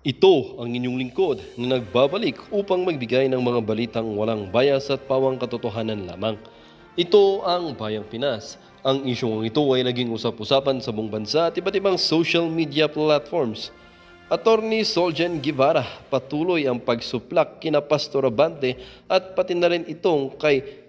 Ito ang inyong lingkod na nagbabalik upang magbigay ng mga balitang walang bias at pawang katotohanan lamang. Ito ang Bayang Pinas. Ang isyong ito ay naging usap-usapan sa buong bansa at iba't ibang social media platforms. Attorney Soljen Guevara, patuloy ang pagsuplak kina Pastor Abante at pati na rin itong kay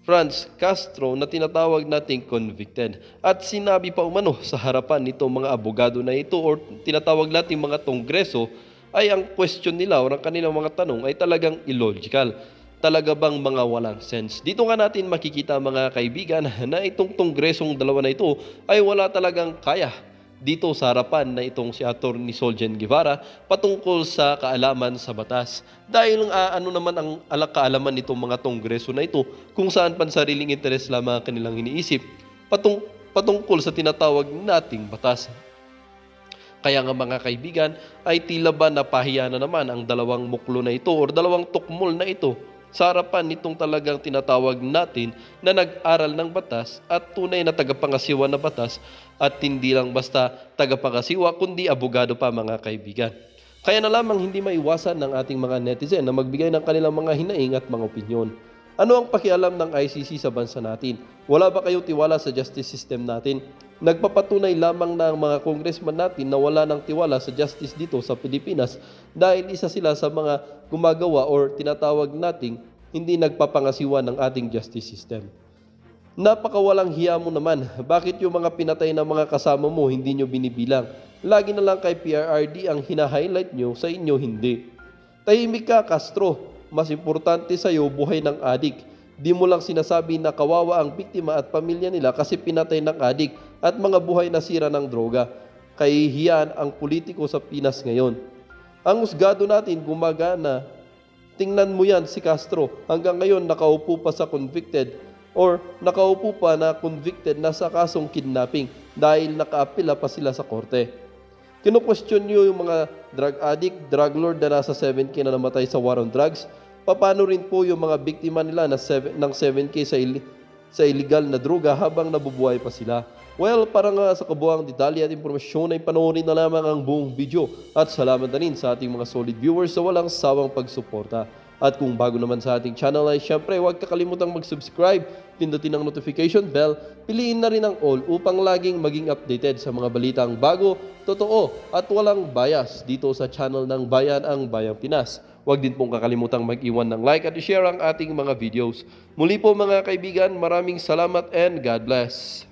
Franz Castro na tinatawag nating convicted. At sinabi pa umano sa harapan nitong mga abogado na ito or tinatawag nating mga kongreso ay ang question nila o ang kanilang mga tanong ay talagang illogical. Talaga bang mga walang sense? Dito nga natin makikita mga kaibigan na itong kongresong dalawa na ito ay wala talagang kaya dito sa harapan na itong si Atty. Soljen Guevara patungkol sa kaalaman sa batas. Dahil ano naman ang kaalaman nitong mga kongreso na ito kung saan pansariling interes lamang kanilang iniisip patungkol sa tinatawag nating batas. Kaya nga mga kaibigan ay tila ba napahiya na naman ang dalawang muklo na ito o dalawang tukmol na ito sa harapan nitong talagang tinatawag natin na nag-aral ng batas at tunay na tagapangasiwa na batas at hindi lang basta tagapangasiwa kundi abogado pa mga kaibigan. Kaya na lamang hindi maiwasan ng ating mga netizen na magbigay ng kanilang mga hinaing at mga opinyon. Ano ang pakialam ng ICC sa bansa natin? Wala ba kayong tiwala sa justice system natin? Nagpapatunay lamang na ang mga congressman natin na wala ng tiwala sa justice dito sa Pilipinas dahil isa sila sa mga gumagawa or tinatawag nating hindi nagpapangasiwa ng ating justice system. Napakawalang hiya mo naman. Bakit yung mga pinatay na mga kasama mo hindi nyo binibilang? Lagi na lang kay PRRD ang hina-highlight nyo, sa inyo hindi. Tahimik ka, Castro. Mas importante sa'yo buhay ng adik. Di mo lang sinasabi na kawawa ang biktima at pamilya nila kasi pinatay ng adik at mga buhay na sira ng droga. Kahihiyan ang politiko sa Pinas ngayon. Ang husgado natin gumagana. Tingnan mo yan si Castro. Hanggang ngayon nakaupo pa sa convicted or nakaupo pa na convicted na sa kasong kidnapping dahil nakaapila pa sila sa korte. Kino-question nyo yung mga drug addict, drug lord na nasa 7K na namatay sa war on drugs. Paano rin po yung mga biktima nila na ng 7K sa illegal na droga habang nabubuhay pa sila? Well, para nga sa kabuang detalye at impormasyon ay panoorin na lamang ang buong video. At salamat na rin sa ating mga solid viewers sa walang sawang pagsuporta. At kung bago naman sa ating channel ay syempre huwag kakalimutang mag-subscribe, pindutin ang notification bell, piliin na rin ang all upang laging maging updated sa mga balitang bago, totoo at walang bias dito sa channel ng Bayan ang Bayang Pinas. Huwag din pong kakalimutang mag-iwan ng like at i-share ang ating mga videos. Muli po mga kaibigan, maraming salamat and God bless.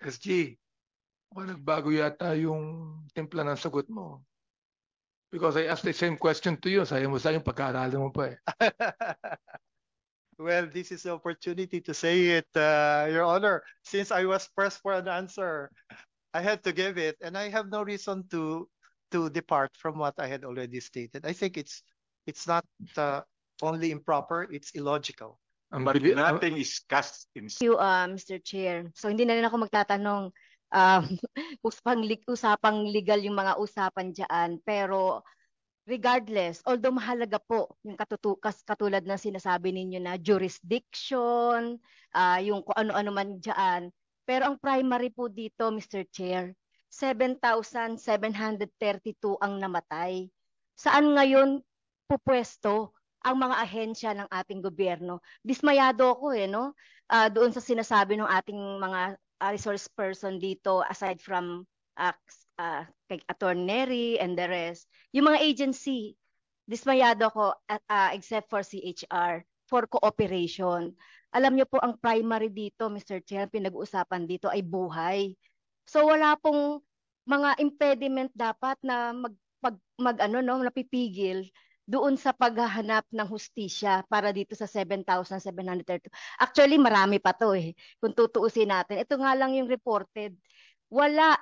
SG, mukhang nagbago yata yung timpla ng sagot mo. Because I asked the same question to you. Sabi mo sa akin, pagkaaralan mo pa eh. Well, this is the opportunity to say it, Your Honor. Since I was pressed for an answer, I had to give it, and I have no reason to depart from what I had already stated. I think it's not only improper, it's illogical. But nothing is cast in Thank you, Mr. Chair. So hindi na rin ako magtatanong usapang legal yung mga usapan dyan. Pero regardless, although mahalaga po yung katulad ng sinasabi ninyo na jurisdiction, yung kung ano-ano man dyan. Pero ang primary po dito, Mr. Chair, 7,732 ang namatay. Saan ngayon pupwesto ang mga ahensya ng ating gobyerno? Dismayado ako no? Doon sa sinasabi ng ating mga resource person dito aside from kay Attorney Nery and the rest. Yung mga agency, dismayado ako except for CHR for cooperation. Alam niyo po ang primary dito, Mr. Chair, pinag-uusapan dito ay buhay. So wala pong mga impediment dapat na napipigil doon sa paghahanap ng hustisya para dito sa 7,732. Actually, marami pa to eh. Kung tutuusin natin, ito nga lang yung reported. Wala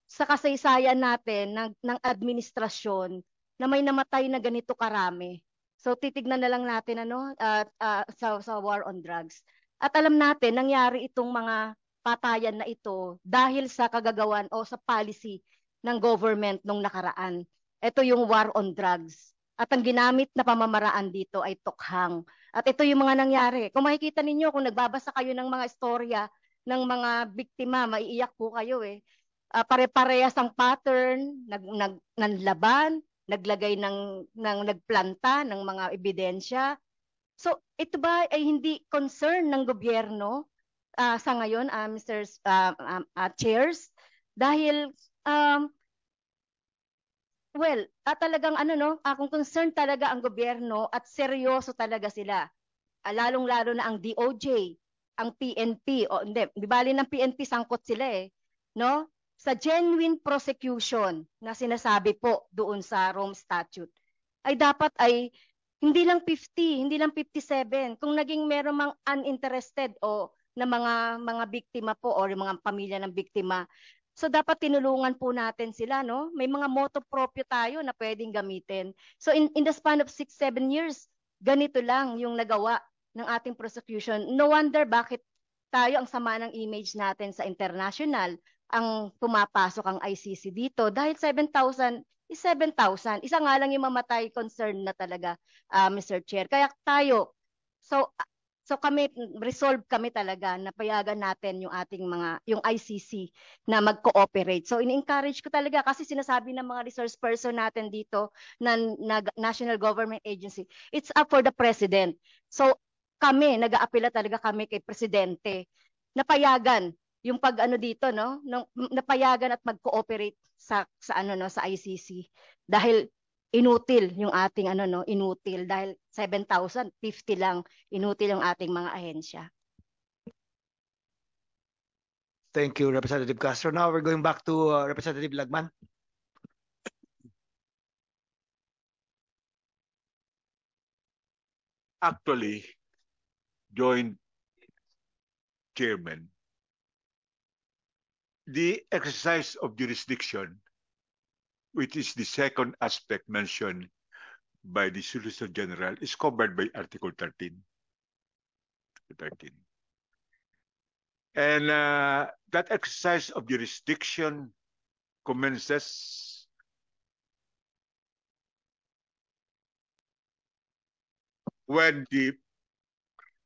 sa kasaysayan natin ng administrasyon na may namatay na ganito karami. So titignan na lang natin sa war on drugs. At alam natin nangyari itong mga patayan na ito dahil sa kagagawan o sa policy ng government nung nakaraan. Ito yung war on drugs. At ang ginamit na pamamaraan dito ay tukhang. At ito yung mga nangyari. Kung makikita ninyo, kung nagbabasa kayo ng mga istorya ng mga biktima, maiiyak po kayo eh. Pare-parehas ang pattern, nanlaban, naglagay nagplanta ng mga ebidensya. So ito ba ay hindi concern ng gobyerno sa ngayon, Mr. Chairs? Dahil well, talagang ano no, kung concerned talaga ang gobyerno at seryoso talaga sila, lalong-lalo na ang DOJ, ang PNP, o hindi, di bali ng PNP sangkot sila eh, no? Sa genuine prosecution na sinasabi po doon sa Rome Statute, ay dapat ay hindi lang 50, hindi lang 57. Kung naging meron mang uninterested o na mga biktima po o mga pamilya ng biktima, so dapat tinulungan po natin sila, no? May mga moto proprio tayo na pwedeng gamitin. So in the span of 6-7 years, ganito lang yung nagawa ng ating prosecution. No wonder bakit tayo ang sama ng image natin sa international, ang pumapasok ang ICC dito dahil 7,000 is 7,000. Isa nga lang yung mamatay, concern na talaga, Mr. Chair. Kaya tayo, so kami, resolve kami talaga na payagan natin yung ating yung ICC na mag-cooperate. So in-encourage ko talaga kasi sinasabi ng mga resource person natin dito na National Government Agency, it's up for the President. So kami, nag-aapela talaga kami kay Presidente na payagan yung pag-ano dito, no? Napayagan at mag-cooperate sa ano no, sa ICC dahil inutil yung ating ano no, inutil dahil 7,000, 50 lang, inutil yung ating mga ahensya. Thank you, Representative Castro. Now we're going back to Representative Lagman. Actually, Joint Chairman, the exercise of jurisdiction, which is the second aspect mentioned by the Solicitor General, is covered by Article 13. And that exercise of jurisdiction commences when the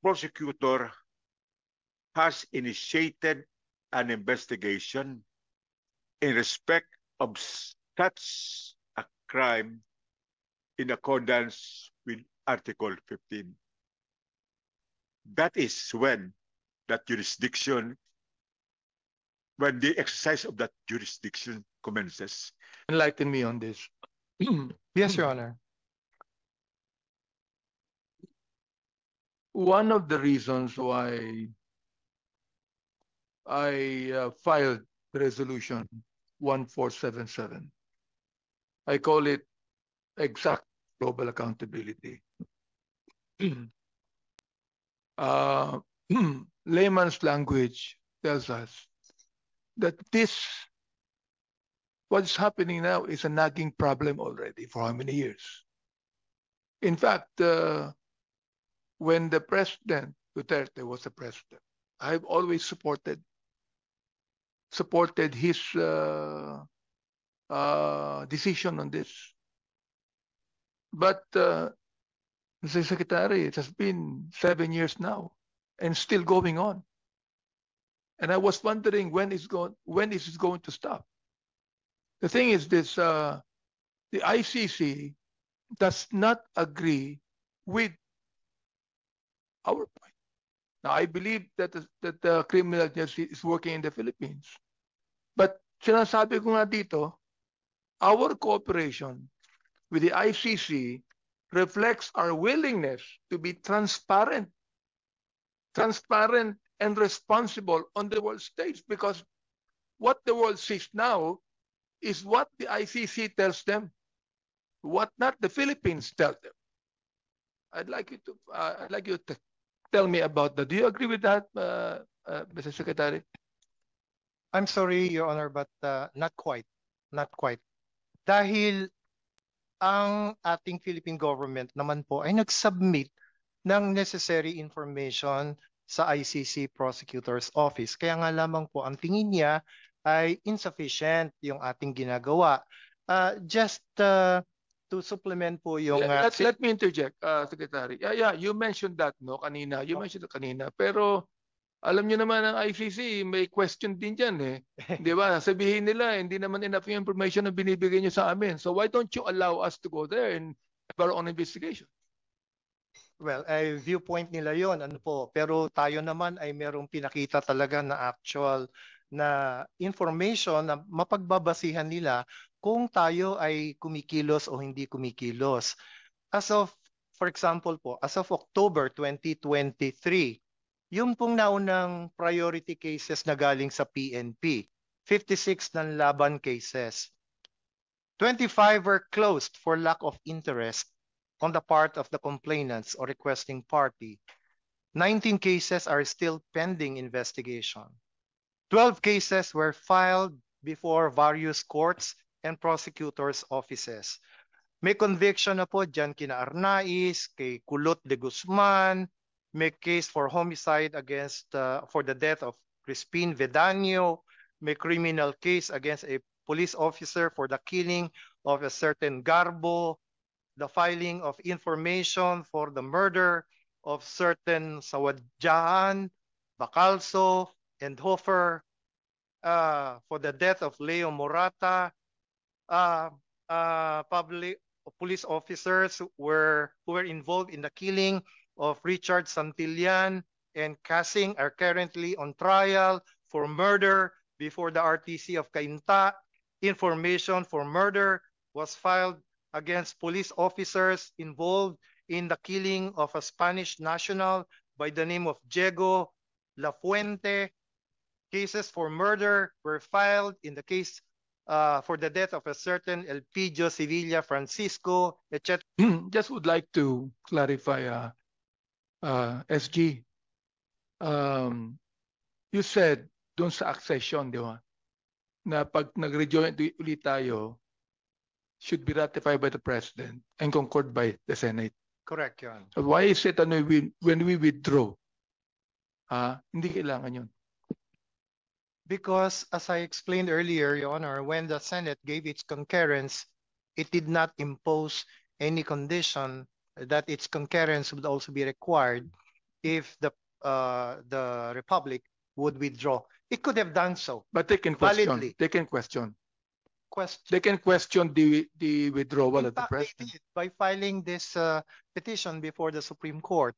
prosecutor has initiated an investigation in respect of such a crime in accordance with Article 15. That is when that jurisdiction, when the exercise of that jurisdiction commences. Enlighten me on this. Yes, Your Honor. One of the reasons why I filed Resolution 1477, I call it exact global accountability. Layman's language tells us that what's happening now is a nagging problem already for how many years? In fact, when the President Duterte was the president, I've always supported his decision on this. But Mr. Secretary, it has been 7 years now and still going on. And I was wondering when is it going to stop? The thing is this, the ICC does not agree with our point. Now, I believe that the criminal justice is working in the Philippines. But sinasabi ko nga dito, our cooperation with the ICC reflects our willingness to be transparent and responsible on the world stage, because what the world sees now is what the ICC tells them, what not the Philippines tell them. I'd like you to tell me about that. Do you agree with that, Mr. Secretary? I'm sorry, Your Honor, but not quite. Not quite. Dahil ang ating Philippine government naman po ay nag-submit ng necessary information sa ICC Prosecutor's Office. Kaya nga lamang po ang tingin niya ay insufficient yung ating ginagawa. Just to supplement po yung... Let me interject, Secretary. Yeah, you mentioned that, no, kanina. You mentioned it kanina. Pero Alam niyo naman ang ICC, may question din dyan eh. Di ba? Sabihin nila, hindi naman enough yung information na binibigay niyo sa amin. So why don't you allow us to go there and have our own investigation? Well, ay viewpoint nila yon, ano po. Pero tayo naman ay merong pinakita talaga na actual na information na mapagbabasihan nila kung tayo ay kumikilos o hindi kumikilos. As of, for example po, as of October 2023, yung pong naunang priority cases na galing sa PNP, 56 ng laban cases. 25 were closed for lack of interest on the part of the complainants or requesting party. 19 cases are still pending investigation. 12 cases were filed before various courts and prosecutors' offices. May conviction na po dyan kina Arnaiz, kay Kulot de Guzman, may case for homicide against for the death of Crispin Vedanio, may criminal case against a police officer for the killing of a certain Garbo, the filing of information for the murder of certain Sawadjahan, Bacalso, and Hofer, for the death of Leo Morata, public police officers who were involved in the killing of Richard Santillan and Casing are currently on trial for murder before the RTC of Cainta. Information for murder was filed against police officers involved in the killing of a Spanish national by the name of Diego Lafuente. Cases for murder were filed in the case for the death of a certain Elpidio Sevilla Francisco, etc. Just would like to clarify, SG. You said doon sa accession, di ba? Na pag nag-rejoin ulit tayo, should be ratified by the President and concurred by the Senate. Correct, Your Honor. So why is it when we withdraw, hindi kailangan yun? Because as I explained earlier, Your Honor, when the Senate gave its concurrence, it did not impose any condition that its concurrence would also be required if the Republic would withdraw. It could have done so. But they can question. Validly. They can question. Question. They can question the withdrawal In of the fact, they President. did by filing this petition before the Supreme Court,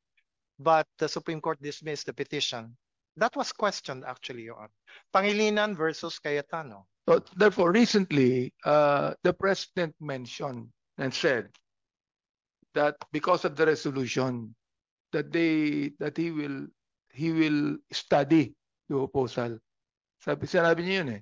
but the Supreme Court dismissed the petition. That was questioned actually, Your Honor. Pangilinan versus Cayetano. So therefore, recently, the President mentioned and said that because of the resolution, that he will study the proposal. Sinabi niya yun eh,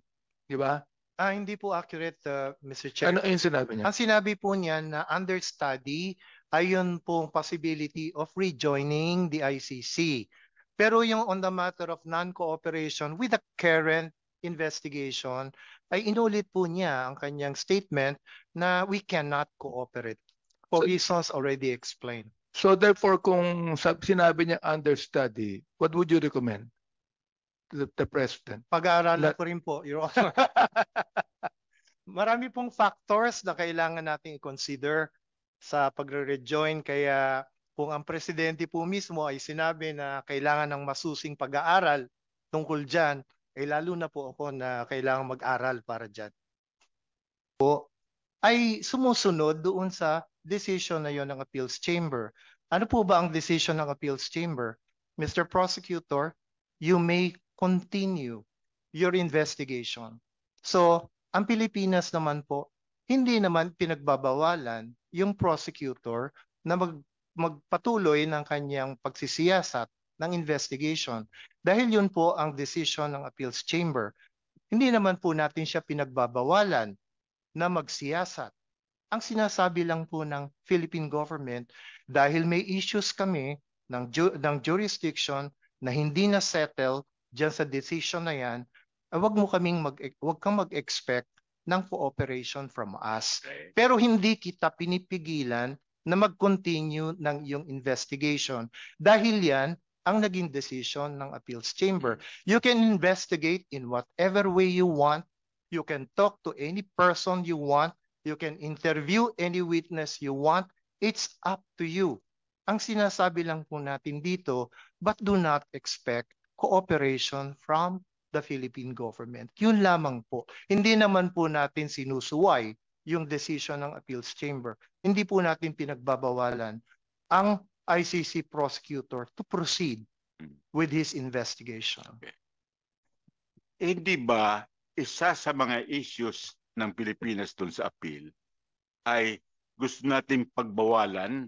di ba? Hindi po accurate, Mr. Chair. Ano yung sinabi niya? Ang sinabi po niya na under study ay yun pong possibility of rejoining the ICC. Pero yung on the matter of non-cooperation with the current investigation, ay inulit po niya ang kanyang statement na we cannot cooperate for reasons already explained. So therefore, kung sinabi niya under study, what would you recommend to the President? Pag-aaralan ko rin po, Your Honor. Marami pong factors na kailangan nating i-consider sa pagre-rejoin, kaya kung ang presidente po mismo ay sinabi na kailangan ng masusing pag-aaral tungkol dyan, ay lalo na po ako na kailangan mag-aral para dyan. Po, ay sumusunod doon sa decision na yon ng Appeals Chamber. Ano po ba ang decision ng Appeals Chamber? Mr. Prosecutor, you may continue your investigation. So, ang Pilipinas naman po, hindi naman pinagbabawalan yung prosecutor na magpatuloy ng kanyang pagsisiyasat ng investigation. Dahil yun po ang decision ng Appeals Chamber. Hindi naman po natin siya pinagbabawalan na magsiyasat. Ang sinasabi lang po ng Philippine government, dahil may issues kami ng jurisdiction na hindi na settle dyan sa decision na yan, wag kang mag-expect ng cooperation from us. Pero hindi kita pinipigilan na mag-continue ng iyong investigation. Dahil yan ang naging decision ng Appeals Chamber. You can investigate in whatever way you want. You can talk to any person you want. You can interview any witness you want. It's up to you. Ang sinasabi lang po natin dito, but do not expect cooperation from the Philippine government. Yun lamang po. Hindi naman po natin sinusuway yung decision ng appeals chamber. Hindi po natin pinagbabawalan ang ICC prosecutor to proceed with his investigation. Hindi ba isa sa mga issues ng Pilipinas doon sa appeal ay gusto nating pagbawalan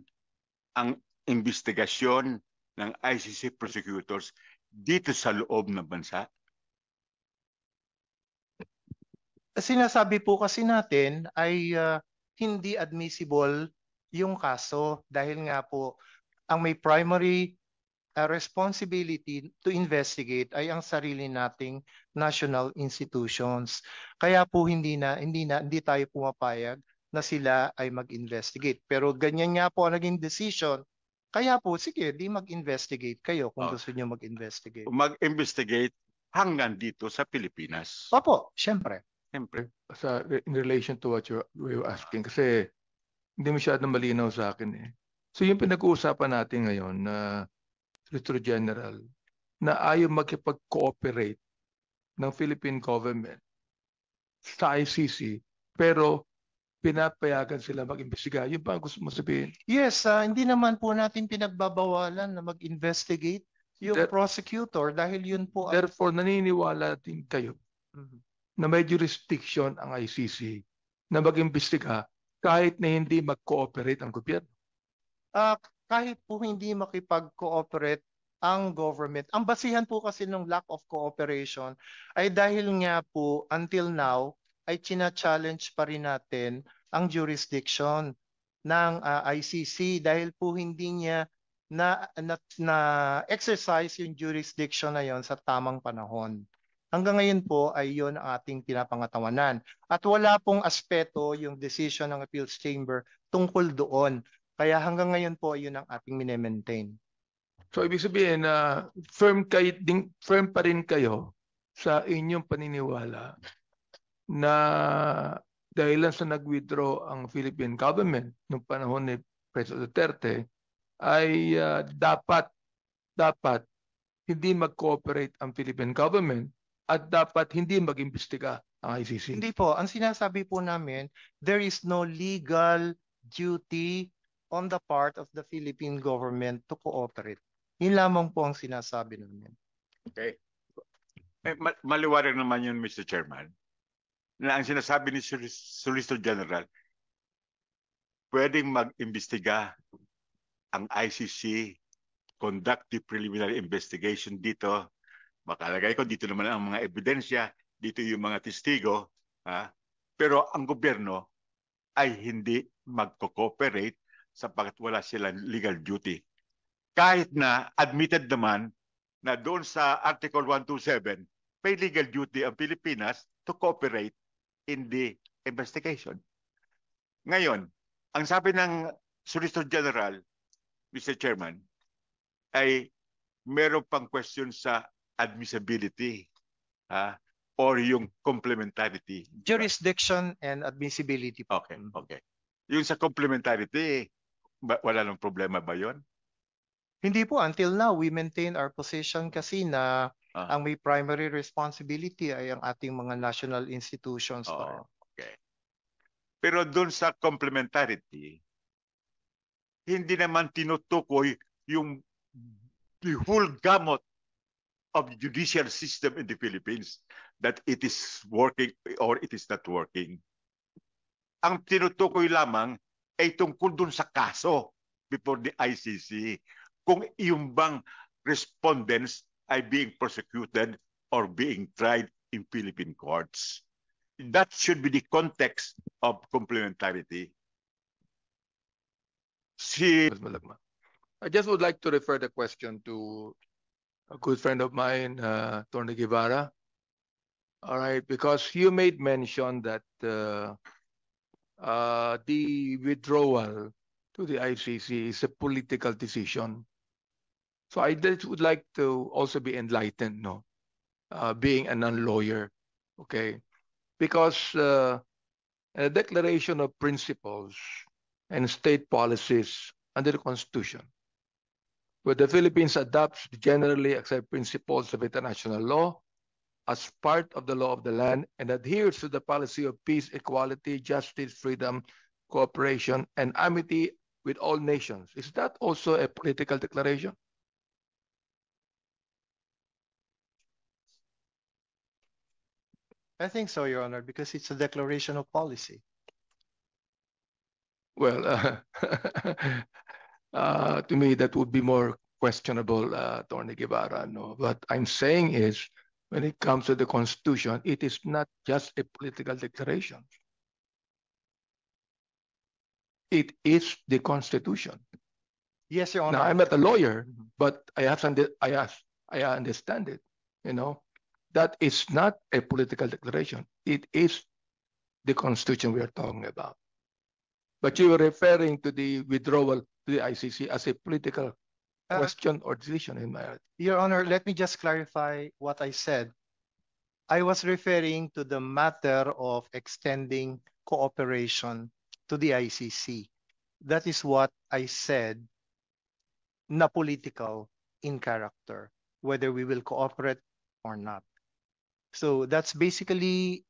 ang investigasyon ng ICC prosecutors dito sa loob ng bansa? Sinasabi po kasi natin ay hindi admissible yung kaso dahil nga po ang may primary responsibility to investigate ay ang sarili nating national institutions. Kaya po hindi tayo pumapayag na sila ay mag-investigate. Pero ganyan nga po ang naging decision. Kaya po sige, di mag-investigate kayo kung gusto niyo mag-investigate. Mag-investigate hanggang dito sa Pilipinas. Opo, syempre. Siyempre. In relation to what you were asking, kasi hindi masyadong malinaw sa akin eh. So yung pinag-uusapan natin ngayon na Solicitor General na ayaw makipag-cooperate ng Philippine government sa ICC pero pinapayagan sila mag-imbestiga. Yun ba ang gusto mo sabihin? Yes, hindi naman po natin pinagbabawalan na mag-investigate yung prosecutor dahil yun po ang... Therefore, naniniwala din kayo na may jurisdiction ang ICC na mag-imbestiga kahit na hindi mag-cooperate ang gobyerno. Kahit po hindi makipag-cooperate ang government, ang basihan po kasi ng lack of cooperation ay dahil nga po until now ay china-challenge pa rin natin ang jurisdiction ng ICC dahil po hindi niya na exercise yung jurisdiction na yon sa tamang panahon. Hanggang ngayon po ay yun ang ating pinapangatawanan. At wala pong aspeto yung decision ng appeals chamber tungkol doon. Kaya hanggang ngayon po yun ang ating mine-maintain. So ibig sabihin na firm pa rin kayo sa inyong paniniwala na dahilan sa nag-withdraw ang Philippine government noong panahon ni President Duterte ay dapat hindi mag-cooperate ang Philippine government at dapat hindi mag-imbestiga ang ICC. Hindi po. Ang sinasabi po namin, there is no legal duty on the part of the Philippine government to cooperate. Yun lamang po ang sinasabi namin. Okay. Maliwanag naman yun, Mr. Chairman, na ang sinasabi ni Solicitor General, pwedeng mag-imbestiga ang ICC, conduct the preliminary investigation dito. Makalagay ko, dito naman ang mga ebidensya, dito yung mga testigo, pero ang gobyerno ay hindi magko-cooperate sapagkat wala silang legal duty. Kahit na admitted naman na doon sa Article 127, may legal duty ang Pilipinas to cooperate in the investigation. Ngayon, ang sabi ng Solicitor General, Mr. Chairman, ay meron pang question sa admissibility or yung complementarity. Jurisdiction and admissibility. Okay. Yung sa complementarity, wala nang problema ba yun? Hindi po. Until now, we maintain our position kasi na ang may primary responsibility ay ang ating mga national institutions. Okay. Pero doon sa complementarity, hindi naman tinutukoy yung the whole gamut of the judicial system in the Philippines that it is working or it is not working. Ang tinutukoy lamang ay tungkol dun sa kaso before the ICC. Kung yung bang respondents ay being prosecuted or being tried in Philippine courts. That should be the context of complementarity. I just would like to refer the question to a good friend of mine, Attorney Guevara. All right, because you made mention that the withdrawal to the ICC is a political decision. So I would like to also be enlightened, being a non-lawyer, okay? Because a declaration of principles and state policies under the Constitution where the Philippines adopts the generally accepted principles of international law as part of the law of the land and adheres to the policy of peace, equality, justice, freedom, cooperation, and amity with all nations. Is that also a political declaration? I think so, Your Honor, because it's a declaration of policy. Well, to me, that would be more questionable, Attorney Guevara. No, what I'm saying is, when it comes to the Constitution, it is not just a political declaration. It is the Constitution. Yes, Your Now, Honor. I'm not a lawyer, but I understand it. You know, that is not a political declaration. It is the Constitution we are talking about. But you were referring to the withdrawal to the ICC as a political question or decision in my head. Your Honor, let me just clarify what I said. I was referring to the matter of extending cooperation to the ICC. That is what I said, na political in character, whether we will cooperate or not. So that's basically,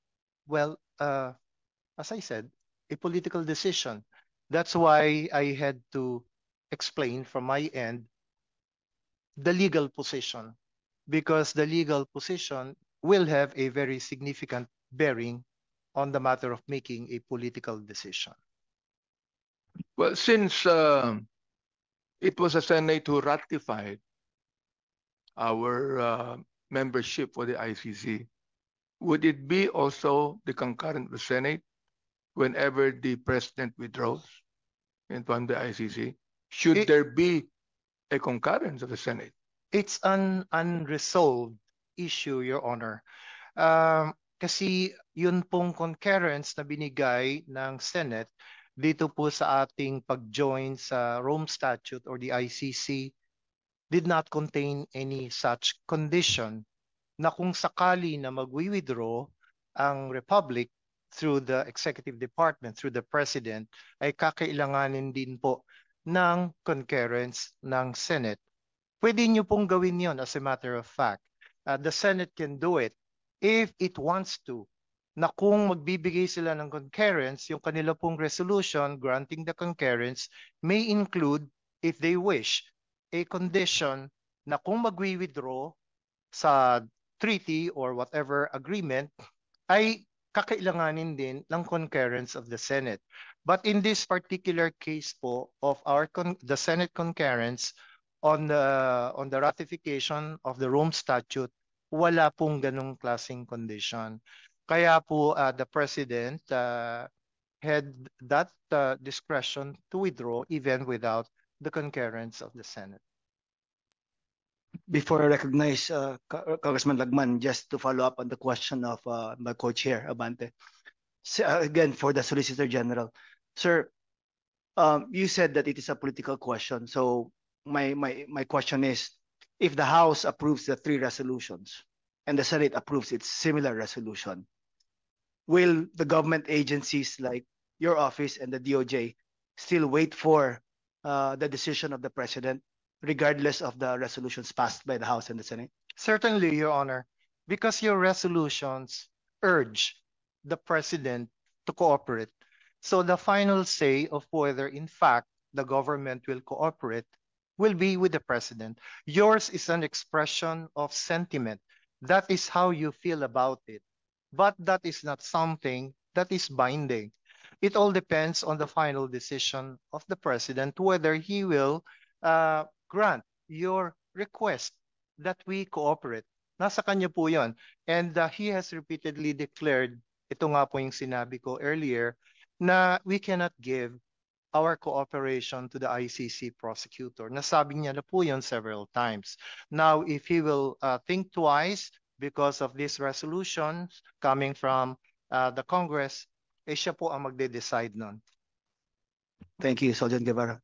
well, as I said, a political decision. That's why I had to explain from my end the legal position, because the legal position will have a very significant bearing on the matter of making a political decision. Well, since it was the Senate who ratified our membership for the ICC, would it be also the concurrent of the Senate whenever the president withdraws from the ICC? Should there be a concurrence of the Senate? It's an unresolved issue, Your Honor. Kasi yun pong concurrence na binigay ng Senate dito po sa ating pag-join sa Rome Statute or the ICC did not contain any such condition na kung sakali na mag-withdraw ang Republic through the Executive Department, through the President, ay kakailanganin din po ng concurrence ng Senate. Pwede nyo pong gawin yon as a matter of fact. The Senate can do it if it wants to, na kung magbibigay sila ng concurrence, yung kanila pong resolution granting the concurrence may include, if they wish, a condition na kung mag-withdraw sa treaty or whatever agreement, ay kakailanganin din ng concurrence of the Senate. But in this particular case po of the Senate concurrence on the ratification of the Rome Statute, wala pong ganong klaseng condition. Kaya po the President had that discretion to withdraw even without the concurrence of the Senate. Before I recognize Congressman Lagman, just to follow up on the question of my co-chair, Abante. Again, for the Solicitor General. Sir, you said that it is a political question. So my question is, if the House approves the 3 resolutions and the Senate approves its similar resolution, will the government agencies like your office and the DOJ still wait for the decision of the President, regardless of the resolutions passed by the House and the Senate? Certainly, Your Honor, because your resolutions urge the President to cooperate. So the final say of whether, in fact, the government will cooperate will be with the President. Yours is an expression of sentiment. That is how you feel about it. But that is not something that is binding. It all depends on the final decision of the President, whether he will grant your request that we cooperate. Nasa kanya po yun. And he has repeatedly declared, ito nga po yung sinabi ko earlier, na we cannot give our cooperation to the ICC prosecutor. Nasabi niya na po yun several times. Now, if he will think twice because of these resolutions coming from the Congress, siya po ang magde-decide nun. Thank you, Sergeant Guevara.